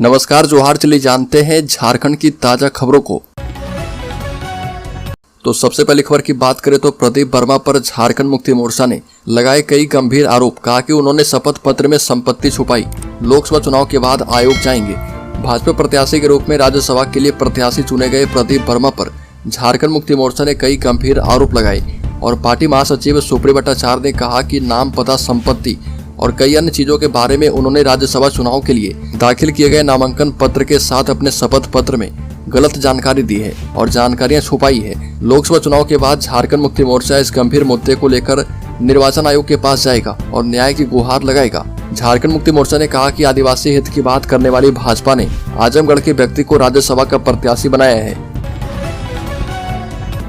नमस्कार, जोहार। चलिए जानते हैं झारखंड की ताजा खबरों को। तो सबसे पहली खबर की बात करें तो प्रदीप वर्मा पर झारखंड मुक्ति मोर्चा ने लगाए कई गंभीर आरोप। कहा कि उन्होंने शपथ पत्र में संपत्ति छुपाई। लोकसभा चुनाव के बाद आयोग जाएंगे। भाजपा प्रत्याशी के रूप में राज्यसभा के लिए प्रत्याशी चुने गए प्रदीप वर्मा पर झारखंड मुक्ति मोर्चा ने कई गंभीर आरोप लगाए और पार्टी महासचिव सुप्रियो भट्टाचार्य ने कहा कि नाम, पता, संपत्ति और कई अन्य चीजों के बारे में उन्होंने राज्यसभा चुनाव के लिए दाखिल किए गए नामांकन पत्र के साथ अपने शपथ पत्र में गलत जानकारी दी है और जानकारियां छुपाई है। लोकसभा चुनाव के बाद झारखंड मुक्ति मोर्चा इस गंभीर मुद्दे को लेकर निर्वाचन आयोग के पास जाएगा और न्याय की गुहार लगाएगा। झारखंड मुक्ति मोर्चा ने कहा कि आदिवासी हित की बात करने वाली भाजपा ने आजमगढ़ के व्यक्ति को राज्यसभा का प्रत्याशी बनाया है।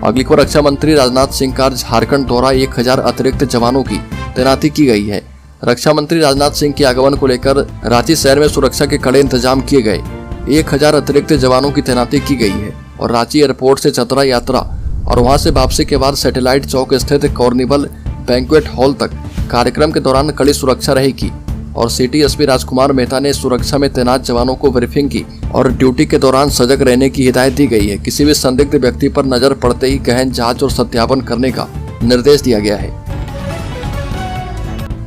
अगली खबर, रक्षा मंत्री राजनाथ सिंह का झारखंड दौरा, 1000 अतिरिक्त जवानों की तैनाती की गई है। रक्षा मंत्री राजनाथ सिंह के आगमन को लेकर रांची शहर में सुरक्षा के कड़े इंतजाम किए गए। 1000 अतिरिक्त जवानों की तैनाती की गई है और रांची एयरपोर्ट से चतरा यात्रा और वहां से वापसी के बाद सैटेलाइट चौक स्थित कार्निवल बैंक्वेट हॉल तक कार्यक्रम के दौरान कड़ी सुरक्षा रहेगी। और सिटी एसपी राजकुमार मेहता ने सुरक्षा में तैनात जवानों को ब्रीफिंग की और ड्यूटी के दौरान सजग रहने की हिदायत दी गई है। किसी भी संदिग्ध व्यक्ति पर नजर पड़ते ही गहन जांच और सत्यापन करने का निर्देश दिया गया है।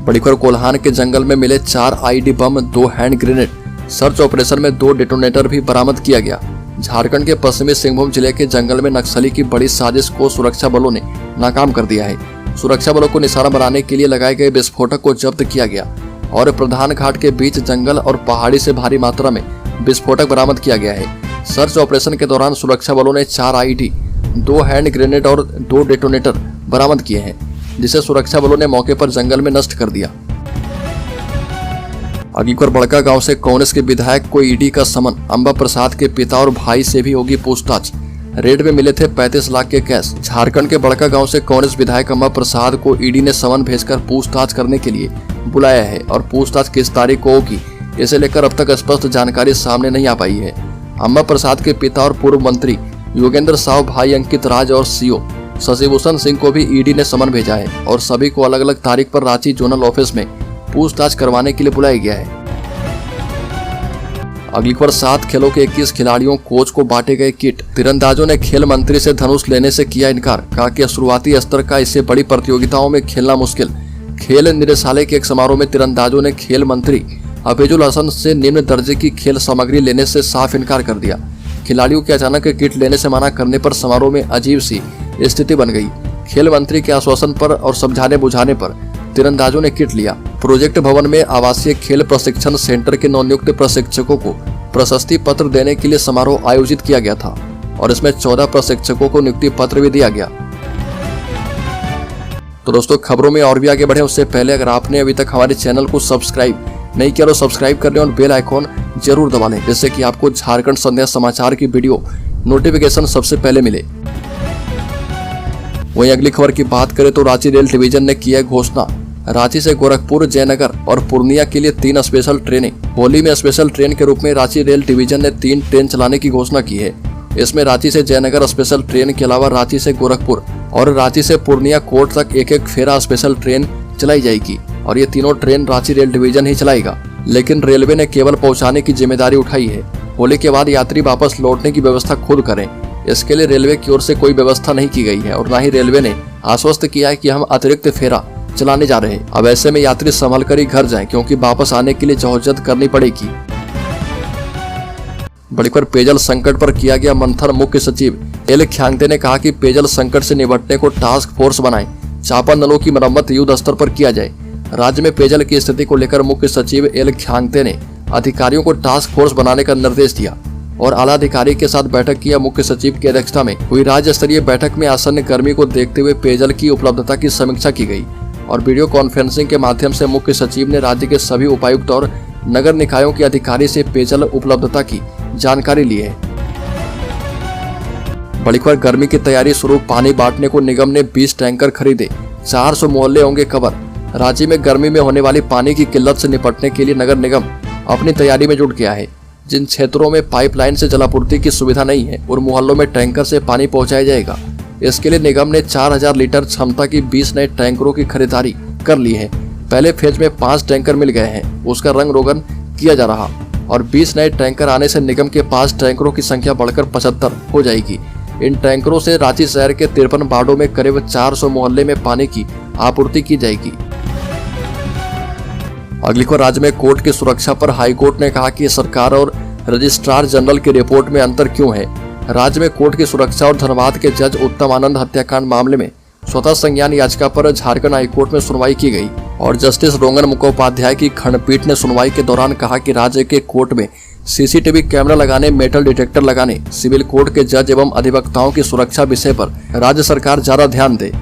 बड़ी खबर, कोल्हान के जंगल में मिले 4 आईडी बम, 2 हैंड ग्रेनेड। सर्च ऑपरेशन में 2 डेटोनेटर भी बरामद किया गया। झारखंड के पश्चिमी सिंहभूम जिले के जंगल में नक्सली की बड़ी साजिश को सुरक्षा बलों ने नाकाम कर दिया है। सुरक्षा बलों को निशाना बनाने के लिए लगाए गए विस्फोटक को जब्त किया गया और प्रधान घाट के बीच जंगल और पहाड़ी से भारी मात्रा में विस्फोटक बरामद किया गया है। सर्च ऑपरेशन के दौरान सुरक्षा बलों ने 4 आईडी, 2 हैंड ग्रेनेड और 2 डेटोनेटर बरामद किए हैं, जिसे सुरक्षा बलों ने मौके पर जंगल में नष्ट कर दिया। अगली खबर, बड़का गांव से कांग्रेस के विधायक को ईडी का समन। अंबा प्रसाद के पिता और भाई से भी होगी पूछताछ। रेड में मिले थे 35 लाख के कैश। झारखंड के बड़का गांव से कांग्रेस विधायक अंबा प्रसाद को ईडी ने समन भेजकर पूछताछ करने के लिए बुलाया है और पूछताछ किस तारीख को होगी, इसे लेकर अब तक स्पष्ट जानकारी सामने नहीं आ पाई है। अंबा प्रसाद के पिता और पूर्व मंत्री योगेंद्र साव, भाई अंकित राज और सीओ शशिभूषण सिंह को भी ईडी ने समन भेजा है और सभी को अलग अलग तारीख पर रांची जोनल ऑफिस में पूछताछ करवाने के लिए बुलाया गया है। अगली खबर, 7 खेलों के 21 खिलाड़ियों कोच को बांटे गए किट। तीरंदाजों ने खेल मंत्री से धनुष लेने से किया इनकार। कहा कि शुरुआती स्तर का इससे बड़ी प्रतियोगिताओं में खेलना मुश्किल। खेल निदेशालय के एक समारोह में तीरंदाजों ने खेल मंत्री हफीजुल हसन से निम्न दर्जे की खेल सामग्री लेने से साफ इनकार कर दिया। खिलाड़ियों के अचानक किट लेने से मना करने पर समारोह में अजीब सी स्थिति बन गई। खेल मंत्री के आश्वासन पर और समझाने बुझाने पर तीरंदाजों ने किट लिया। प्रोजेक्ट भवन में आवासीय खेल प्रशिक्षण सेंटर के नवनियुक्त प्रशिक्षकों को प्रशस्ति पत्र देने के लिए समारोह आयोजित किया गया था और इसमें 14 प्रशिक्षकों को नियुक्ति पत्र भी दिया गया। तो दोस्तों, खबरों में और भी आगे बढ़े उससे पहले अगर आपने अभी तक हमारे चैनल को सब्सक्राइब नहीं किया तो सब्सक्राइब कर लें और बेल आइकॉन जरूर दबा लें, जिससे कि आपको झारखंड संध्या समाचार की वीडियो नोटिफिकेशन सबसे पहले मिले। वहीं अगली खबर की बात करें तो रांची रेल डिवीजन ने किया घोषणा। रांची से गोरखपुर, जयनगर और पूर्णिया के लिए 3 स्पेशल ट्रेनें। होली में स्पेशल ट्रेन के रूप में रांची रेल डिवीजन ने 3 ट्रेन चलाने की घोषणा की है। इसमें रांची से जयनगर स्पेशल ट्रेन के अलावा रांची से गोरखपुर और रांची से पूर्णिया कोर्ट तक एक फेरा स्पेशल ट्रेन चलाई जाएगी और ये तीनों ट्रेन रांची रेल डिवीजन ही चलाएगा। लेकिन रेलवे ने केवल पहुंचाने की जिम्मेदारी उठाई है। होली के बाद यात्री वापस लौटने की व्यवस्था खुद करें, इसके लिए रेलवे की ओर से कोई व्यवस्था नहीं की गई है और न ही रेलवे ने आश्वस्त किया है कि हम अतिरिक्त फेरा चलाने जा रहे हैं। अब ऐसे में यात्री संभल कर ही घर जाएं, क्योंकि वापस आने के लिए जहमत करनी पड़ेगी। बड़ी खबर, पेयजल संकट पर किया गया मंथन। मुख्य सचिव एल ख्यांगते ने कहा कि पेयजल संकट से निपटने को टास्क फोर्स बनाएं, चापा नलों की मरम्मत युद्ध स्तर पर किया जाए। राज्य में पेयजल की स्थिति को लेकर मुख्य सचिव एल ख्यांगते ने अधिकारियों को टास्क फोर्स बनाने का निर्देश दिया और आला अधिकारी के साथ बैठक किया। मुख्य सचिव की अध्यक्षता में हुई राज्य स्तरीय बैठक में आसन्न गर्मी को देखते हुए पेयजल की उपलब्धता की समीक्षा की गई और वीडियो कॉन्फ्रेंसिंग के माध्यम से मुख्य सचिव ने राज्य के सभी उपायुक्त और नगर निकायों के अधिकारी से पेयजल उपलब्धता की जानकारी ली है। बड़ी खबर, गर्मी की तैयारी शुरू। पानी बांटने को निगम ने 20 टैंकर खरीदे। 400 मोहल्ले होंगे कवर। राज्य में गर्मी में होने वाली पानी की किल्लत से निपटने के लिए नगर निगम अपनी तैयारी में जुट गया है। जिन क्षेत्रों में पाइपलाइन से जलापूर्ति की सुविधा नहीं है उन मोहल्लों में टैंकर से पानी पहुंचाया जाएगा। इसके लिए निगम ने 4000 लीटर क्षमता की 20 नए टैंकरों की खरीदारी कर ली है। पहले फेज में 5 टैंकर मिल गए हैं, उसका रंग रोगन किया जा रहा। और 20 नए टैंकर आने से निगम के पास टैंकरों की संख्या बढ़कर 75 हो जाएगी। इन टैंकरों से रांची शहर के 53 वार्डों में करीब 400 मोहल्ले में पानी की आपूर्ति की जाएगी। अगली खबर, राज्य में कोर्ट की सुरक्षा पर हाईकोर्ट ने कहा कि सरकार और रजिस्ट्रार जनरल की रिपोर्ट में अंतर क्यों है। राज्य में कोर्ट की सुरक्षा और धनबाद के जज उत्तम आनंद हत्याकांड मामले में स्वतः संज्ञान याचिका पर झारखंड हाईकोर्ट में सुनवाई की गई और जस्टिस रोंगन मुखोपाध्याय की खंडपीठ ने सुनवाई के दौरान कहा कि राज्य के कोर्ट में सीसीटीवी कैमरा लगाने, मेटल डिटेक्टर लगाने, सिविल कोर्ट के जज एवं अधिवक्ताओं की सुरक्षा विषय पर राज्य सरकार ज्यादा ध्यान दे।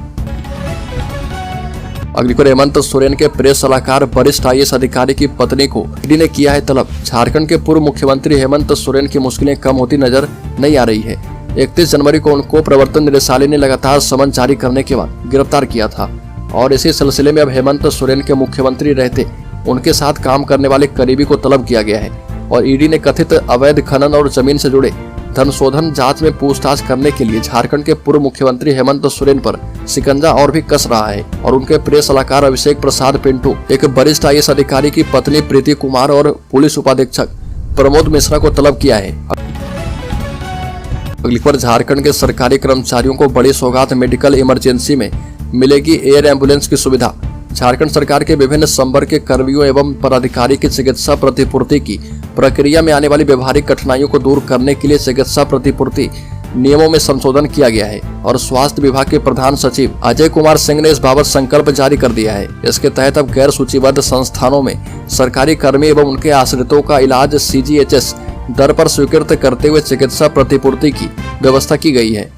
अगली खबर, हेमंत सोरेन के प्रेस सलाहकार वरिष्ठ IAS अधिकारी की पत्नी को ईडी ने किया है तलब। झारखंड के पूर्व मुख्यमंत्री हेमंत सोरेन की मुश्किलें कम होती नजर नहीं आ रही है। 31 जनवरी को उनको प्रवर्तन निदेशालय ने लगातार समन जारी करने के बाद गिरफ्तार किया था और इसी सिलसिले में अब हेमंत सोरेन के मुख्यमंत्री रहते उनके साथ काम करने वाले करीबी को तलब किया गया है और ईडी ने कथित अवैध खनन और जमीन से जुड़े धन शोधन जांच में पूछताछ करने के लिए झारखंड के पूर्व मुख्यमंत्री हेमंत सोरेन पर शिकंजा और भी कस रहा है और उनके प्रेस सलाहकार अभिषेक प्रसाद पिंटू, एक वरिष्ठ IAS अधिकारी की पत्नी प्रीति कुमार और पुलिस उपाधीक्षक प्रमोद मिश्रा को तलब किया है। अगली खबर, झारखंड के सरकारी कर्मचारियों को बड़ी सौगात, मेडिकल इमरजेंसी में मिलेगी एयर एम्बुलेंस की सुविधा। झारखंड सरकार के विभिन्न संवर्ग के कर्मियों एवं पदाधिकारी की चिकित्सा प्रतिपूर्ति की प्रक्रिया में आने वाली व्यवहारिक कठिनाइयों को दूर करने के लिए चिकित्सा प्रतिपूर्ति नियमों में संशोधन किया गया है और स्वास्थ्य विभाग के प्रधान सचिव अजय कुमार सिंह ने इस बाबत संकल्प जारी कर दिया है। इसके तहत अब गैर सूचीबद्ध संस्थानों में सरकारी कर्मी एवं उनके आश्रितों का इलाज CGHS दर पर स्वीकृत करते हुए चिकित्सा प्रतिपूर्ति की व्यवस्था की गई है।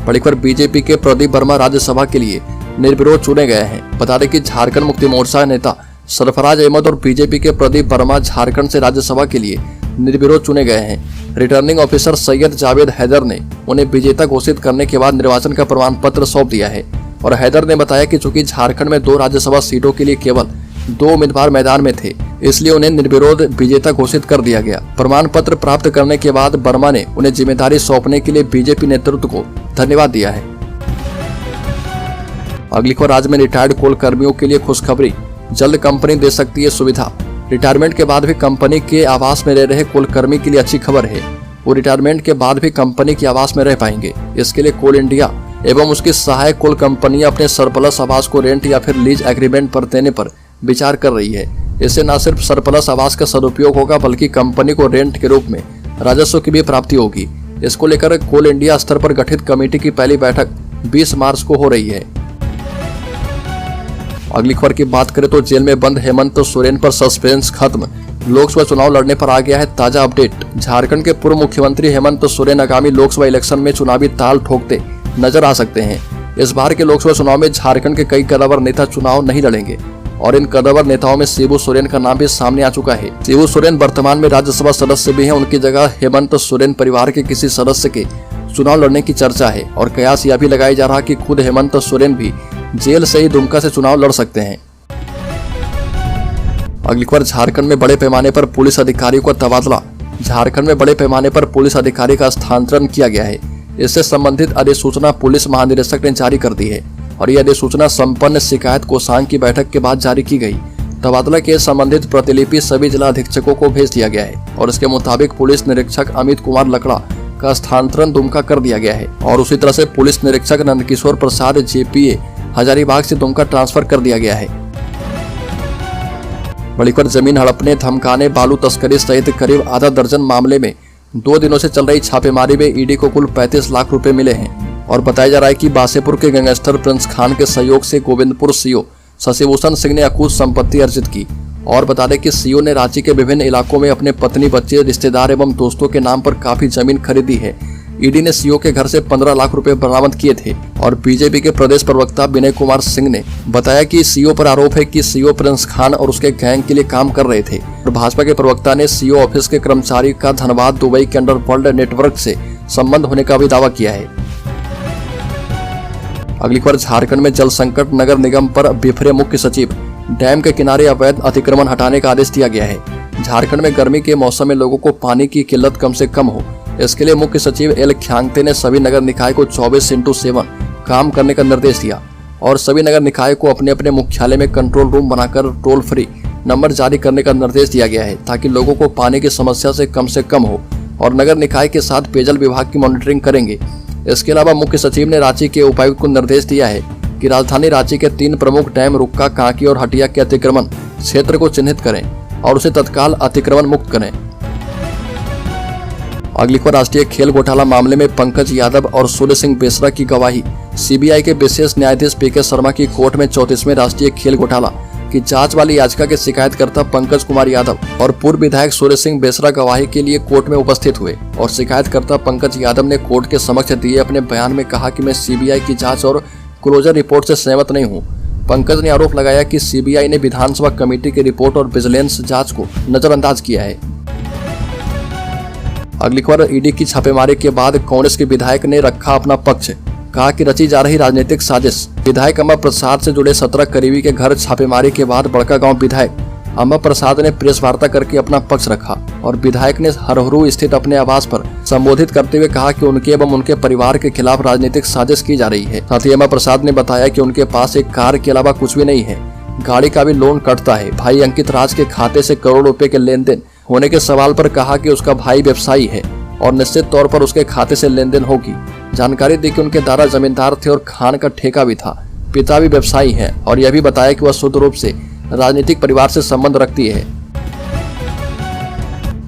बड़ी खबर, बीजेपी के प्रदीप वर्मा राज्यसभा के लिए निर्विरोध चुने गए हैं। बता दें कि झारखंड मुक्ति मोर्चा नेता सरफराज अहमद और बीजेपी के प्रदीप वर्मा झारखंड से राज्यसभा के लिए निर्विरोध चुने गए हैं। रिटर्निंग ऑफिसर सैयद जावेद हैदर ने उन्हें विजेता घोषित करने के बाद निर्वाचन का प्रमाण पत्र सौंप दिया है और हैदर ने बताया कि चूंकि झारखंड में 2 राज्यसभा सीटों के लिए केवल 2 उम्मीदवार मैदान में थे, इसलिए उन्हें निर्विरोध विजेता घोषित कर दिया गया। प्रमाण पत्र प्राप्त करने के बाद वर्मा ने उन्हें जिम्मेदारी सौंपने के लिए बीजेपी नेतृत्व को धन्यवाद दिया है। अगली खबर, राज्य में रिटायर्ड कोल कर्मियों के लिए खुशखबरी, जल्द कंपनी दे सकती है सुविधा। रिटायरमेंट के बाद भी कंपनी के आवास में रह रहे कोल कर्मी के लिए अच्छी खबर है। वो रिटायरमेंट के बाद भी कंपनी के आवास में रह पाएंगे। इसके लिए कोल इंडिया एवं उसकी सहायक कोल कंपनियां अपने सरप्लस आवास को रेंट या फिर लीज एग्रीमेंट पर देने पर विचार कर रही है। इससे न सिर्फ सरप्लस आवास का सदुपयोग होगा बल्कि कंपनी को रेंट के रूप में राजस्व की भी प्राप्ति होगी। इसको लेकर कोल इंडिया स्तर पर गठित कमेटी की पहली बैठक 20 मार्च को हो रही है। अगली खबर की बात करें तो जेल में बंद हेमंत सोरेन पर सस्पेंस खत्म, लोकसभा चुनाव लड़ने पर आ गया है ताजा अपडेट। झारखंड के पूर्व मुख्यमंत्री हेमंत सोरेन आगामी लोकसभा इलेक्शन में चुनावी ताल ठोकते नजर आ सकते हैं। इस बार के लोकसभा चुनाव में झारखंड के कई कद्दावर नेता चुनाव नहीं लड़ेंगे और इन कद्दावर नेताओं में शिबू सोरेन का नाम भी सामने आ चुका है। शिबू सोरेन वर्तमान में राज्यसभा सदस्य भी हैं। उनकी जगह हेमंत सोरेन परिवार के किसी सदस्य के चुनाव लड़ने की चर्चा है और कयास यह भी लगाया जा रहा कि खुद हेमंत सोरेन भी जेल से ही दुमका से चुनाव लड़ सकते हैं। अगली खबर, झारखंड में बड़े पैमाने पर पुलिस अधिकारियों का तबादला। झारखंड में बड़े पैमाने पर पुलिस अधिकारी का स्थानांतरण किया गया है। इससे संबंधित अधिसूचना पुलिस महानिदेशक ने जारी कर दी है और यह अधिसूचना संपन्न शिकायत कोषांग की बैठक के बाद जारी की गई। तबादला के संबंधित प्रतिलिपि सभी जिला अधीक्षकों को भेज दिया गया है और इसके मुताबिक पुलिस निरीक्षक अमित कुमार लकड़ा का स्थानांतरण दुमका कर दिया गया है और उसी तरह से पुलिस निरीक्षक नंदकिशोर प्रसाद JPA हजारीबाग से दुमका ट्रांसफर कर दिया गया है। बड़ी खबर, जमीन हड़पने, धमकाने, बालू तस्करी सहित करीब आधा दर्जन मामले में 2 दिनों से चल रही छापेमारी में ईडी को कुल 35 लाख रुपए मिले हैं और बताया जा रहा है कि बासेपुर के गैंगस्टर प्रिंस खान के सहयोग से गोविंदपुर CO शशिभूषण सिंह ने अकूत संपत्ति अर्जित की और बता दें कि CO ने रांची के विभिन्न इलाकों में अपने पत्नी, बच्चे, रिश्तेदार एवं दोस्तों के नाम पर काफी जमीन खरीदी है। ईडी ने CO के घर से 15 लाख रुपए बरामद किए थे और बीजेपी के प्रदेश प्रवक्ता विनय कुमार सिंह ने बताया कि CO पर आरोप है कि CO प्रिंस खान और उसके गैंग के लिए काम कर रहे थे और भाजपा के प्रवक्ता ने CO ऑफिस के कर्मचारी का धनबाद, दुबई के अंडरवर्ल्ड नेटवर्क से संबंध होने का भी दावा किया है। अगली खबर, झारखंड में जल संकट, नगर निगम पर बिफरे मुख्य सचिव, डैम के किनारे अवैध अतिक्रमण हटाने का आदेश दिया गया है। झारखंड में गर्मी के मौसम में लोगों को पानी की किल्लत कम से कम हो, इसके लिए मुख्य सचिव L ख्यांगते ने सभी नगर निकाय को 24/7 काम करने का निर्देश दिया और सभी नगर निकाय को अपने अपने मुख्यालय में कंट्रोल रूम बनाकर टोल फ्री नंबर जारी करने का निर्देश दिया गया है ताकि लोगों को पानी की समस्या से कम हो और नगर निकाय के साथ पेयजल विभाग की मॉनिटरिंग करेंगे। इसके अलावा मुख्य सचिव ने रांची के उपायुक्त को निर्देश दिया है कि राजधानी रांची के 3 प्रमुख डैम रुक्का, कांकी और हटिया के अतिक्रमण क्षेत्र को चिन्हित करें और उसे तत्काल अतिक्रमण मुक्त करें। अगली खबर राष्ट्रीय खेल घोटाला मामले में पंकज यादव और सूर्य सिंह बेसरा की गवाही। सीबीआई के विशेष न्यायाधीश पीके शर्मा की कोर्ट में 34वें राष्ट्रीय खेल घोटाला की जांच वाली याचिका के शिकायतकर्ता पंकज कुमार यादव और पूर्व विधायक सूर्य सिंह बेसरा गवाही के लिए कोर्ट में उपस्थित हुए और शिकायतकर्ता पंकज यादव ने कोर्ट के समक्ष दिए अपने बयान में कहा कि मैं सीबीआई की जांच और क्लोजर रिपोर्ट से सहमत नहीं हूं। पंकज ने आरोप लगाया कि सीबीआई ने विधानसभा कमेटी की रिपोर्ट और विजिलेंस जांच को नजरअंदाज किया है। अगली खबर, ईडी की छापेमारी के बाद कांग्रेस के विधायक ने रखा अपना पक्ष, कहा कि रची जा रही राजनीतिक साजिश। विधायक अम्बा प्रसाद से जुड़े 17 करीबी के घर छापेमारी के बाद बड़कागांव विधायक अम्बा प्रसाद ने प्रेस वार्ता करके अपना पक्ष रखा और विधायक ने हरहरू स्थित अपने आवास पर संबोधित करते हुए कहा कि उनके एवं उनके परिवार के खिलाफ राजनीतिक साजिश की जा रही है। साथ ही अम्बा प्रसाद ने बताया कि उनके पास एक कार के अलावा कुछ भी नहीं है, गाड़ी का भी लोन कटता है। भाई अंकित राज के खाते से करोड़ों रुपए के लेन देन होने के सवाल पर कहा कि उसका भाई व्यवसायी है और निश्चित तौर पर उसके खाते से लेन देन होगी। जानकारी दी कि उनके दादा जमींदार थे और खान का ठेका भी था, पिता भी व्यवसायी है और यह भी बताया कि वह शुद्ध रूप से राजनीतिक परिवार से संबंध रखती है।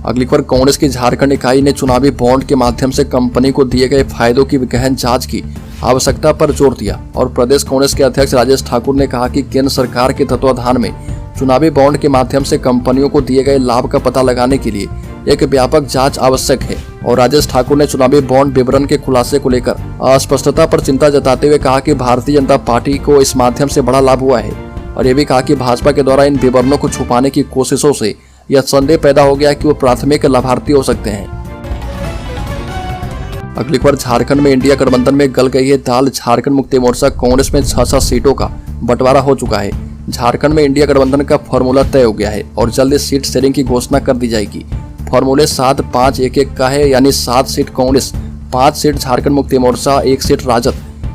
अगली खबर, कांग्रेस की झारखंड इकाई ने चुनावी बॉन्ड के माध्यम से कंपनी को दिए गए फायदों की गहन जांच की आवश्यकता पर जोर दिया और प्रदेश कांग्रेस के अध्यक्ष राजेश ठाकुर ने कहा कि केंद्र सरकार के तत्वाधान में चुनावी बॉन्ड के माध्यम से कंपनियों को दिए गए लाभ का पता लगाने के लिए एक व्यापक जांच आवश्यक है और राजेश ठाकुर ने चुनावी बॉन्ड विवरण के खुलासे को लेकर अस्पष्टता पर चिंता जताते हुए कहा कि भारतीय जनता पार्टी को इस माध्यम से बड़ा लाभ हुआ है और ये भी कहा कि भाजपा के द्वारा इन विवरणों को छुपाने की कोशिशों से यह संदेह पैदा हो गया कि वो प्राथमिक लाभार्थी हो सकते हैं। अगली खबर, झारखंड में इंडिया गठबंधन में गल गई है दाल। झारखंड मुक्ति मोर्चा कांग्रेस में 6 सीटों का बंटवारा हो चुका है। झारखंड में इंडिया गठबंधन का फॉर्मूला तय हो गया है और जल्द सीट शेयरिंग की घोषणा कर दी जाएगी। फॉर्मूले 7-5-1-1 का है, यानी 7 seat Congress, 5 seat Jharkhand Mukti Morcha, 1 seat Rajad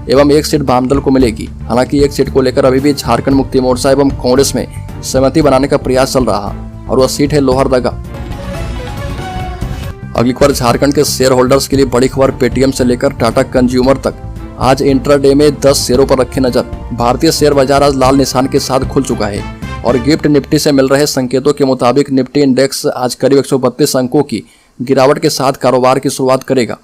एवं 1 सीट वामदल को मिलेगी। हालांकि 1 सीट को लेकर अभी भी झारखंड मुक्ति मोर्चा एवं कांग्रेस में सहमति बनाने का प्रयास चल रहा और वह सीट है लोहरदगा। अगली खबर, झारखंड के शेयर होल्डर्स के लिए बड़ी खबर। पेटीएम से लेकर टाटा कंज्यूमर तक आज इंट्राडे में 10 शेयरों पर रखी नजर। भारतीय शेयर बाजार आज लाल निशान के साथ खुल चुका है और गिफ्ट निफ्टी से मिल रहे संकेतों के मुताबिक निफ्टी इंडेक्स आज करीब 132 अंकों की गिरावट के साथ कारोबार की शुरुआत करेगा